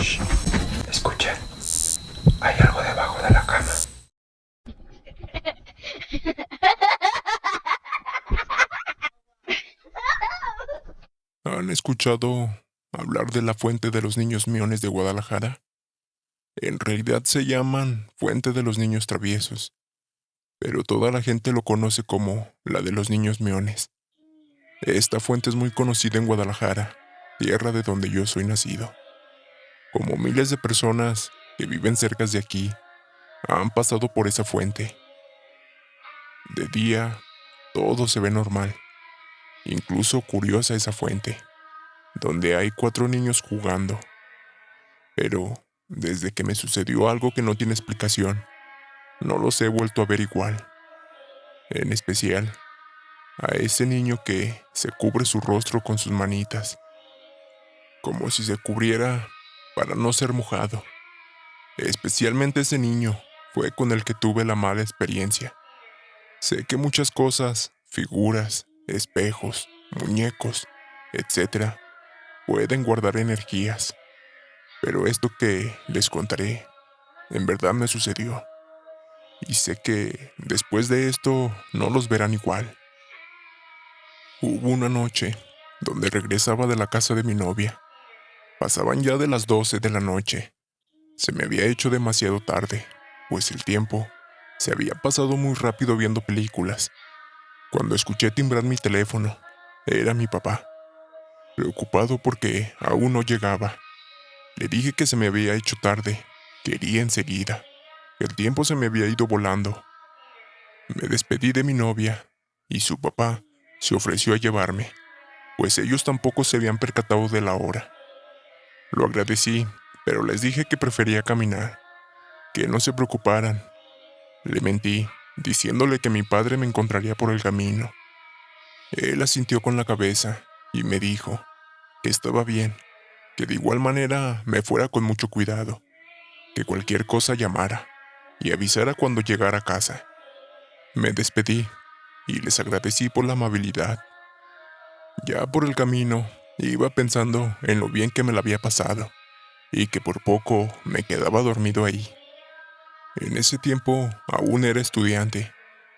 Shh. Escucha, hay algo debajo de la cama. ¿Han escuchado hablar de la fuente de los niños miones de Guadalajara? En realidad se llaman Fuente de los Niños Traviesos, pero toda la gente lo conoce como la de los niños miones. Esta fuente es muy conocida en Guadalajara, tierra de donde yo soy nacido. Como miles de personas que viven cerca de aquí han pasado por esa fuente. De día, todo se ve normal, incluso curiosa esa fuente, donde hay 4 niños jugando. Pero desde que me sucedió algo que no tiene explicación, no los he vuelto a ver igual. En especial, a ese niño que se cubre su rostro con sus manitas, como si se cubriera para no ser mojado. Especialmente ese niño fue con el que tuve la mala experiencia. Sé que muchas cosas, figuras, espejos, muñecos, etcétera, pueden guardar energías, pero esto que les contaré en verdad me sucedió. Y sé que después de esto no los verán igual. Hubo una noche donde regresaba de la casa de mi novia. Pasaban ya de las 12 de la noche. Se me había hecho demasiado tarde, pues el tiempo se había pasado muy rápido viendo películas. Cuando escuché timbrar mi teléfono, era mi papá, preocupado porque aún no llegaba. Le dije que se me había hecho tarde, quería enseguida. El tiempo se me había ido volando. Me despedí de mi novia y su papá se ofreció a llevarme, pues ellos tampoco se habían percatado de la hora. Lo agradecí, pero les dije que prefería caminar, que no se preocuparan. Le mentí, diciéndole que mi padre me encontraría por el camino. Él asintió con la cabeza y me dijo que estaba bien, que de igual manera me fuera con mucho cuidado, que cualquier cosa llamara y avisara cuando llegara a casa. Me despedí y les agradecí por la amabilidad. Ya por el camino, iba pensando en lo bien que me la había pasado y que por poco me quedaba dormido ahí. En ese tiempo aún era estudiante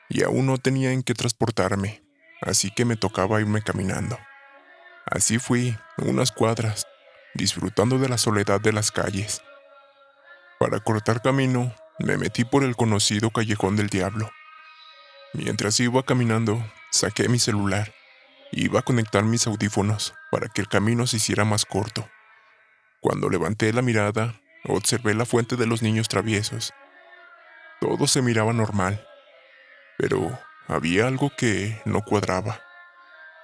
y aún no tenía en qué transportarme, así que me tocaba irme caminando. Así fui unas cuadras, disfrutando de la soledad de las calles. Para cortar camino, me metí por el conocido Callejón del Diablo. Mientras iba caminando, saqué mi celular. Iba a conectar mis audífonos para que el camino se hiciera más corto. Cuando levanté la mirada, observé la fuente de los niños traviesos. Todo se miraba normal, pero había algo que no cuadraba,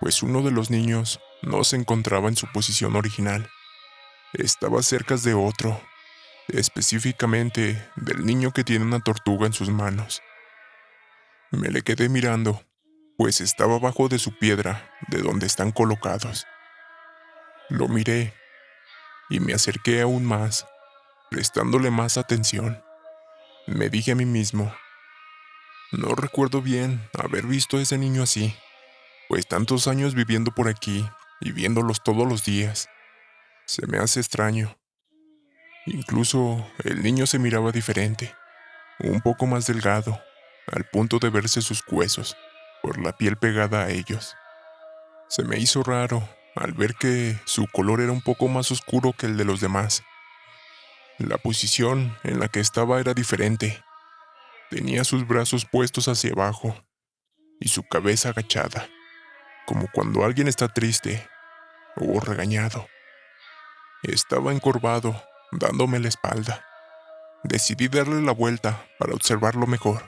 pues uno de los niños no se encontraba en su posición original. Estaba cerca de otro, específicamente del niño que tiene una tortuga en sus manos. Me le quedé mirando, pues estaba abajo de su piedra, de donde están colocados. Lo miré y me acerqué aún más, prestándole más atención. Me dije a mí mismo, no recuerdo bien haber visto a ese niño así, pues tantos años viviendo por aquí y viéndolos todos los días. Se me hace extraño. Incluso el niño se miraba diferente, un poco más delgado, al punto de verse sus huesos, por la piel pegada a ellos. Se me hizo raro al ver que su color era un poco más oscuro que el de los demás. La posición en la que estaba era diferente. Tenía sus brazos puestos hacia abajo y su cabeza agachada, como cuando alguien está triste o regañado. Estaba encorvado, dándome la espalda. Decidí darle la vuelta para observarlo mejor,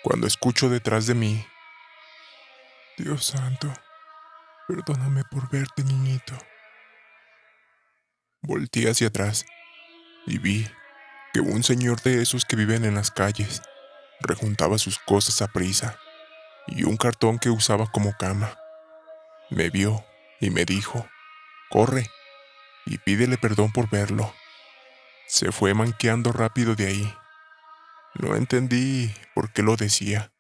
cuando escucho detrás de mí: Dios santo, perdóname por verte, niñito. Volteé hacia atrás y vi que un señor de esos que viven en las calles rejuntaba sus cosas a prisa y un cartón que usaba como cama. Me vio y me dijo: corre y pídele perdón por verlo. Se fue manqueando rápido de ahí. No entendí por qué lo decía,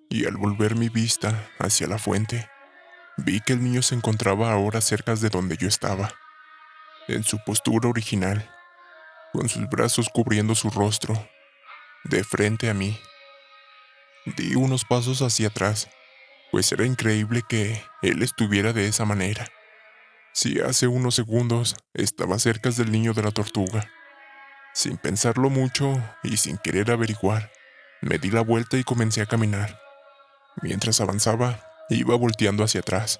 y al volver mi vista hacia la fuente, vi que el niño se encontraba ahora cerca de donde yo estaba. en su postura original, con sus brazos cubriendo su rostro, de frente a mí. Di unos pasos hacia atrás, pues era increíble que él estuviera de esa manera. Si hace unos segundos estaba cerca del niño de la tortuga. Sin pensarlo mucho y sin querer averiguar, me di la vuelta y comencé a caminar. Mientras avanzaba, iba volteando hacia atrás,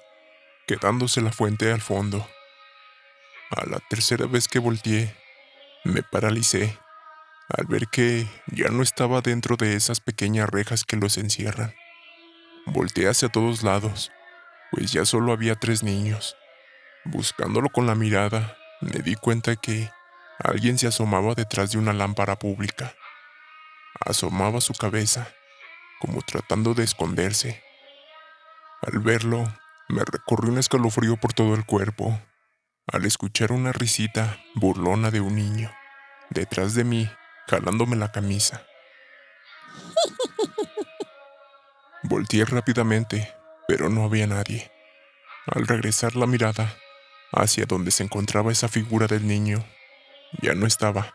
quedándose la fuente al fondo. A la tercera vez que volteé, me paralicé al ver que ya no estaba dentro de esas pequeñas rejas que los encierran. Volteé hacia todos lados, pues ya solo había 3 niños. Buscándolo con la mirada, me di cuenta que alguien se asomaba detrás de una lámpara pública. Asomaba su cabeza, como tratando de esconderse. Al verlo, me recorrió un escalofrío por todo el cuerpo, al escuchar una risita burlona de un niño, detrás de mí, jalándome la camisa. Volteé rápidamente, pero no había nadie. Al regresar la mirada hacia donde se encontraba esa figura del niño, ya no estaba.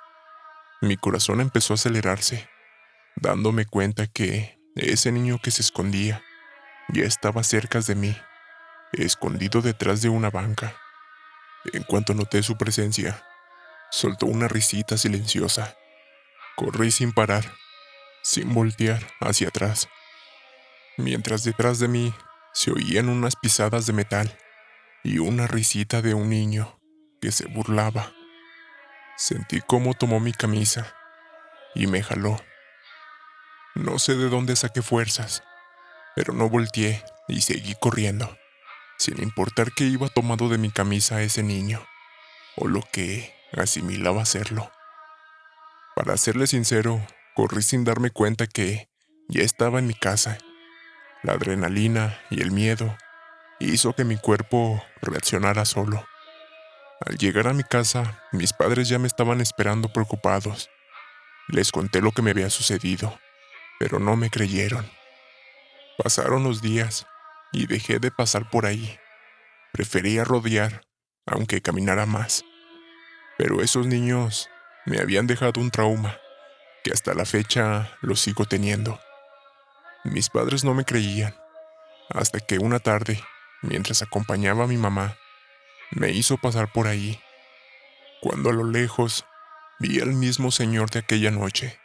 Mi corazón empezó a acelerarse, dándome cuenta que ese niño que se escondía ya estaba cerca de mí, escondido detrás de una banca. En cuanto noté su presencia, soltó una risita silenciosa. Corrí sin parar, sin voltear hacia atrás, mientras detrás de mí se oían unas pisadas de metal y una risita de un niño que se burlaba. Sentí cómo tomó mi camisa y me jaló. No sé de dónde saqué fuerzas, pero no volteé y seguí corriendo, sin importar que iba tomado de mi camisa ese niño, o lo que asimilaba serlo. Para serle sincero, corrí sin darme cuenta que ya estaba en mi casa. La adrenalina y el miedo hizo que mi cuerpo reaccionara solo. Al llegar a mi casa, mis padres ya me estaban esperando preocupados. Les conté lo que me había sucedido, pero no me creyeron. Pasaron los días y dejé de pasar por ahí. Prefería rodear, aunque caminara más. Pero esos niños me habían dejado un trauma que hasta la fecha lo sigo teniendo. Mis padres no me creían, hasta que una tarde, mientras acompañaba a mi mamá, me hizo pasar por ahí, cuando a lo lejos vi al mismo señor de aquella noche,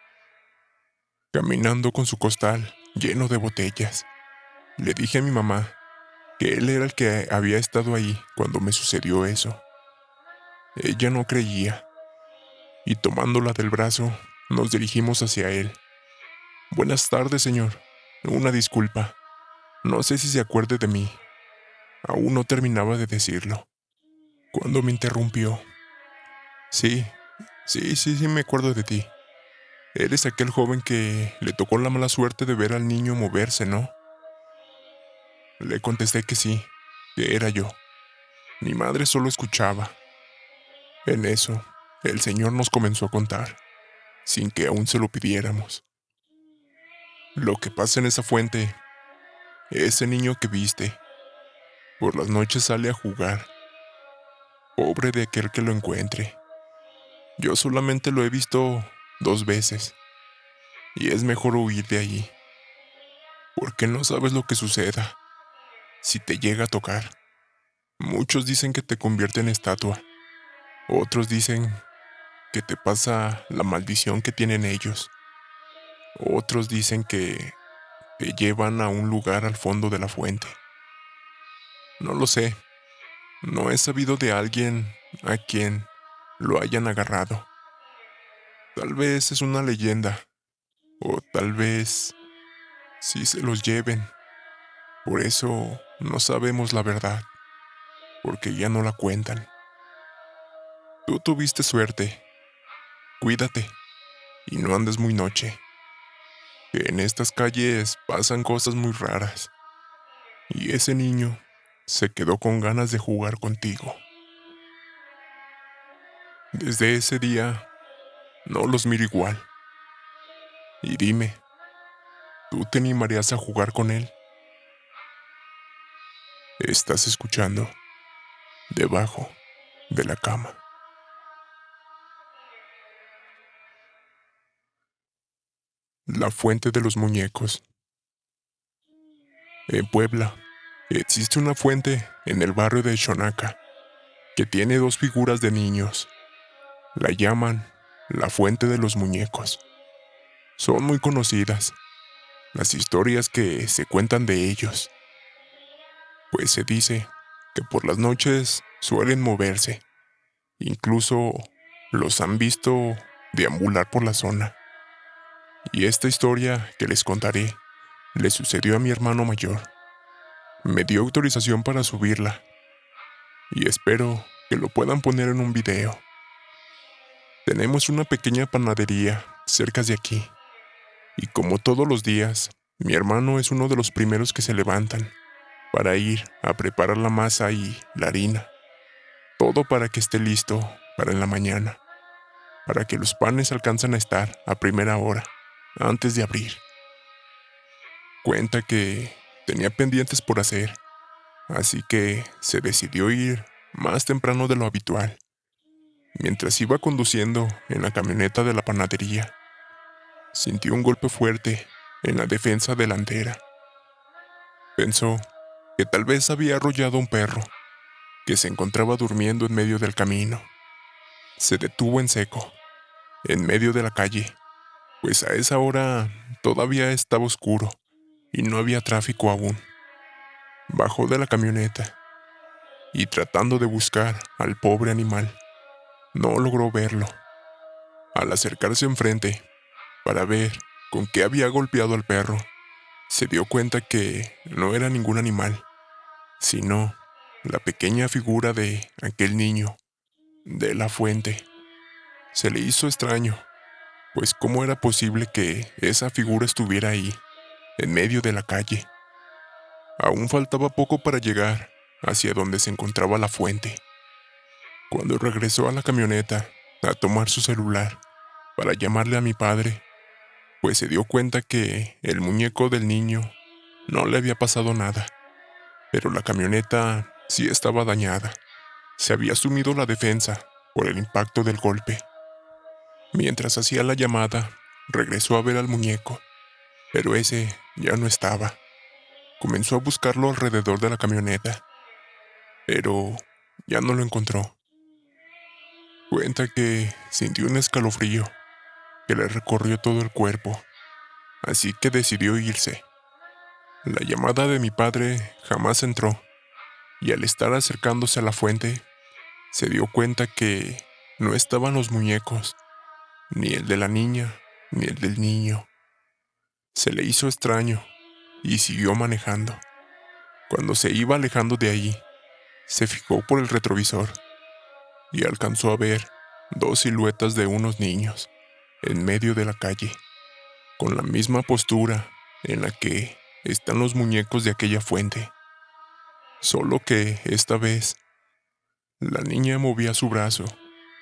caminando con su costal lleno de botellas. Le dije a mi mamá que él era el que había estado ahí cuando me sucedió eso. Ella no creía, y tomándola del brazo, nos dirigimos hacia él. Buenas tardes, señor. Una disculpa. No sé si se acuerde de mí. Aún no terminaba de decirlo, cuando me interrumpió. Sí, sí, me acuerdo de ti. Eres aquel joven que le tocó la mala suerte de ver al niño moverse, ¿no? Le contesté que sí, que era yo. Mi madre solo escuchaba. En eso, el señor nos comenzó a contar, sin que aún se lo pidiéramos. Lo que pasa en esa fuente, ese niño que viste, por las noches sale a jugar. Pobre de aquel que lo encuentre. Yo solamente lo he visto 2 veces, y es mejor huir de allí, porque no sabes lo que suceda si te llega a tocar. Muchos dicen que te convierte en estatua, otros dicen que te pasa la maldición que tienen ellos, otros dicen que te llevan a un lugar al fondo de la fuente. No lo sé, no he sabido de alguien a quien lo hayan agarrado. Tal vez es una leyenda, o tal vez sí se los lleven. Por eso no sabemos la verdad, porque ya no la cuentan. Tú tuviste suerte. Cuídate y no andes muy noche, que en estas calles pasan cosas muy raras. Y ese niño se quedó con ganas de jugar contigo. Desde ese día no los miro igual. Y dime, ¿tú te animarías a jugar con él? Estás escuchando Debajo de la Cama. La fuente de los muñecos. En Puebla, existe una fuente en el barrio de Xonaca que tiene dos figuras de niños. La llaman la fuente de los muñecos. Son muy conocidas las historias que se cuentan de ellos, pues se dice que por las noches suelen moverse. Incluso los han visto deambular por la zona. Y esta historia que les contaré le sucedió a mi hermano mayor. Me dio autorización para subirla y espero que lo puedan poner en un video. Tenemos una pequeña panadería cerca de aquí y como todos los días, mi hermano es uno de los primeros que se levantan para ir a preparar la masa y la harina. Todo para que esté listo para en la mañana, para que los panes alcanzan a estar a primera hora, antes de abrir. Cuenta que tenía pendientes por hacer, así que se decidió ir más temprano de lo habitual. Mientras iba conduciendo en la camioneta de la panadería, sintió un golpe fuerte en la defensa delantera. Pensó que tal vez había arrollado un perro que se encontraba durmiendo en medio del camino. Se detuvo en seco, en medio de la calle, pues a esa hora todavía estaba oscuro y no había tráfico aún. Bajó de la camioneta y tratando de buscar al pobre animal, no logró verlo. Al acercarse enfrente para ver con qué había golpeado al perro, se dio cuenta que no era ningún animal, sino la pequeña figura de aquel niño, de la fuente. Se le hizo extraño, pues cómo era posible que esa figura estuviera ahí, en medio de la calle. Aún faltaba poco para llegar hacia donde se encontraba la fuente. Cuando regresó a la camioneta a tomar su celular para llamarle a mi padre, pues se dio cuenta que el muñeco del niño no le había pasado nada, pero la camioneta sí estaba dañada. Se había sumido la defensa por el impacto del golpe. Mientras hacía la llamada, regresó a ver al muñeco, pero ese ya no estaba. Comenzó a buscarlo alrededor de la camioneta, pero ya no lo encontró. Cuenta que sintió un escalofrío que le recorrió todo el cuerpo, así que decidió irse. La llamada de mi padre jamás entró, y al estar acercándose a la fuente, se dio cuenta que no estaban los muñecos, ni el de la niña, ni el del niño. Se le hizo extraño, y siguió manejando. Cuando se iba alejando de ahí, se fijó por el retrovisor, y alcanzó a ver dos siluetas de unos niños, en medio de la calle, con la misma postura en la que están los muñecos de aquella fuente. Solo que esta vez, la niña movía su brazo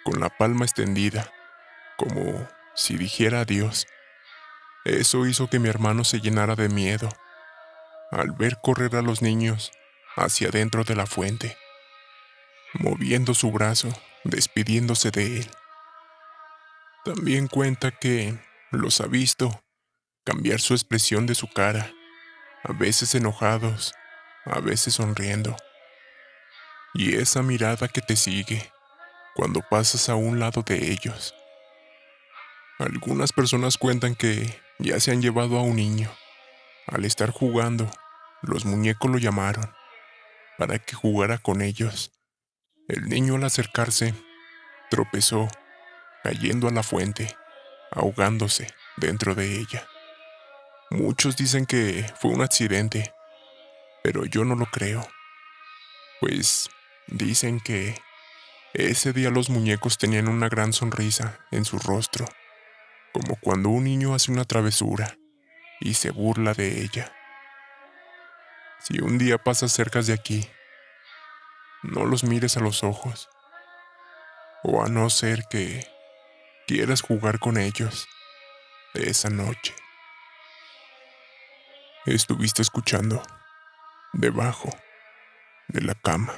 con la palma extendida, como si dijera adiós. Eso hizo que mi hermano se llenara de miedo al ver correr a los niños hacia dentro de la fuente, moviendo su brazo, despidiéndose de él. También cuenta que los ha visto cambiar su expresión de su cara, a veces enojados, a veces sonriendo. Y esa mirada que te sigue cuando pasas a un lado de ellos. Algunas personas cuentan que ya se han llevado a un niño. Al estar jugando, los muñecos lo llamaron para que jugara con ellos. El niño al acercarse, tropezó, cayendo a la fuente, ahogándose dentro de ella. Muchos dicen que fue un accidente, pero yo no lo creo, pues dicen que ese día los muñecos tenían una gran sonrisa en su rostro, como cuando un niño hace una travesura y se burla de ella. Si un día pasas cerca de aquí, no los mires a los ojos, o a no ser que quieras jugar con ellos esa noche. Estuviste escuchando Debajo de la Cama.